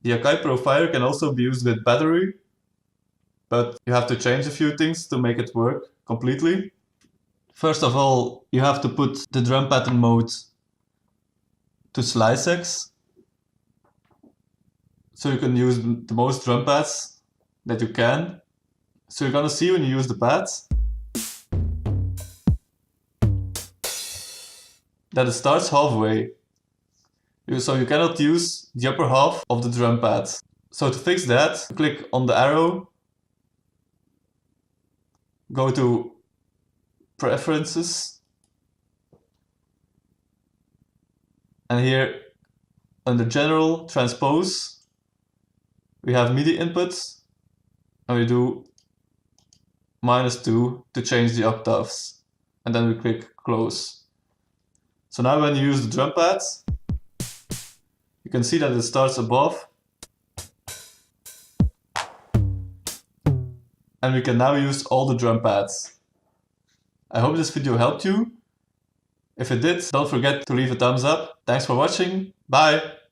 The Akai Pro Fire can also be used with battery, but you have to change a few things to make it work completely. First of all, you have to put the drum pattern mode to Slicex, so you can use the most drum pads that you can. So you're gonna see when you use the pads that it starts halfway. So you cannot use the upper half of the drum pads. So to fix that, click on the arrow, go to Preferences, and here under General Transpose, we have MIDI inputs, and we do -2 to change the octaves, and then we click Close. So now when you use the drum pads, you can see that it starts above, and we can now use all the drum pads. I hope this video helped you. If it did, don't forget to leave a thumbs up. Thanks for watching. Bye!